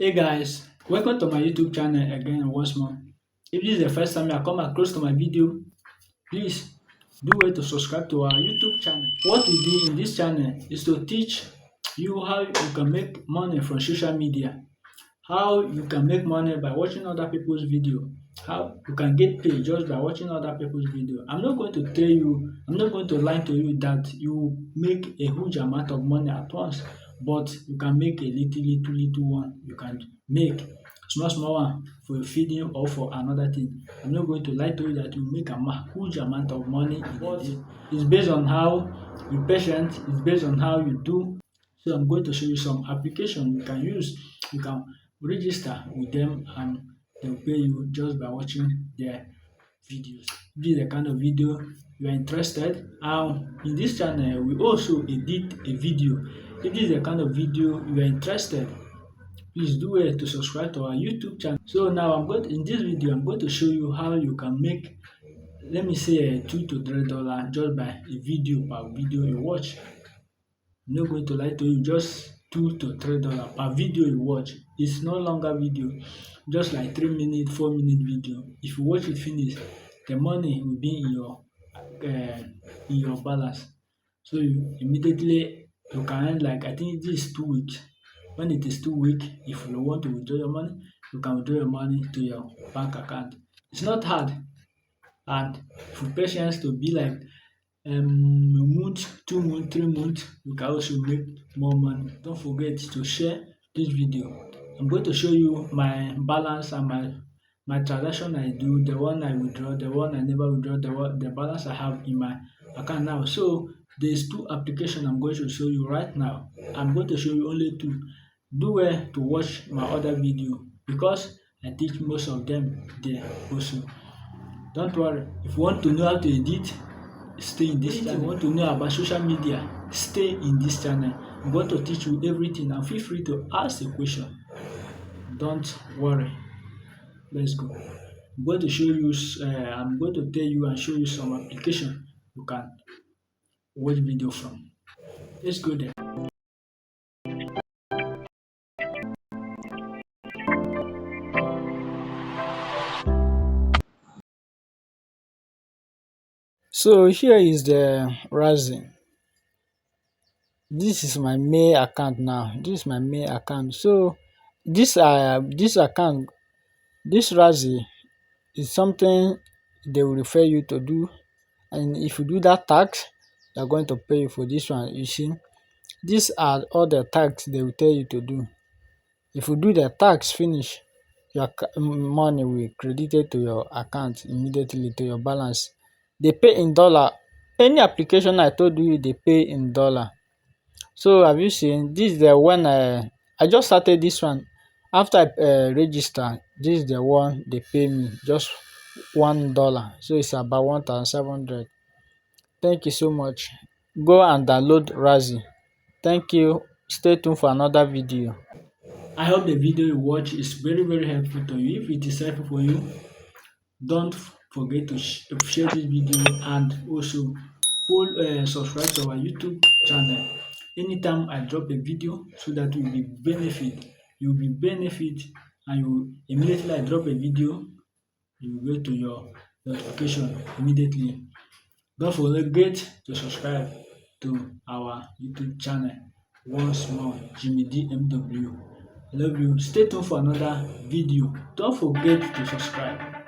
Hey guys, welcome to my YouTube channel again once more. If this is the first time you are come across to my video, please do well to subscribe to our YouTube channel. What we do in this channel is to teach you how you can make money from social media, how you can make money by watching other people's video, how you can get paid just by watching other people's video. I'm not going to lie to you that you make a huge amount of money at once, but you can make a little one. You can make small one for feeding or for another thing. I'm not going to lie to you that you make a huge amount of money in a day. It's based on how you patient, it's based on how you do. So I'm going to show you some application you can use. You can register with them and they'll pay you just by watching their videos. This is the kind of video you are interested. In this channel, we also edit a video. If this is the kind of video you are interested, please do well to subscribe to our YouTube channel. So now in this video, I'm going to show you how you can make, let me say, $2 to $3 just by a video per video you watch. I'm not going to lie to you, just $2 to $3 per video you watch. It's no longer video, just like 3 minute, 4 minute video. If you watch it finish, the money will be in your balance. So you immediately you can earn, like, I think this is 2 weeks. When it is 2 weeks, if you want to withdraw your money, you can withdraw your money to your bank account. It's not hard, and for patience to be like a month, 2 months, 3 months, you can also make more money. Don't forget to share this video. I'm going to show you my balance and my transaction I do, the one I withdraw, the one I never withdraw, the balance I have in my account now. So there's two applications I'm going to show you right now. I'm going to show you only two. Do well to watch my other video because I teach most of them there also. Don't worry. If you want to know how to edit, stay in this channel. If you want to know about social media, stay in this channel. I'm going to teach you everything, and feel free to ask a question. Don't worry. Let's go. I'm going to tell you and show you some application you can watch video from. Let's go there. So here is the Razi. This is my main account now. This is my main account. So this account, this Razi is something they will refer you to do, and if you do that tax, they're going to pay you for this one. You see, these are all the tax they will tell you to do. If you do the tax finish, your money will credited to your account immediately to your balance. They pay in dollar. Any application I told you, they pay in dollar. So have you seen this? Is the one I just started this one after I register. This is the one they pay me just $1. So it's about 1,700. Thank you so much. Go and download Razi. Thank you. Stay tuned for another video. I hope the video you watch is very helpful to you. If it is helpful for you, don't forget to share this video and also subscribe to our YouTube channel. Anytime I drop a video, so that you'll be benefit, and you immediately I drop a video, you will go to your notification immediately. Don't forget to subscribe to our YouTube channel. Once more, Jimmy DMW. I love you. Stay tuned for another video. Don't forget to subscribe.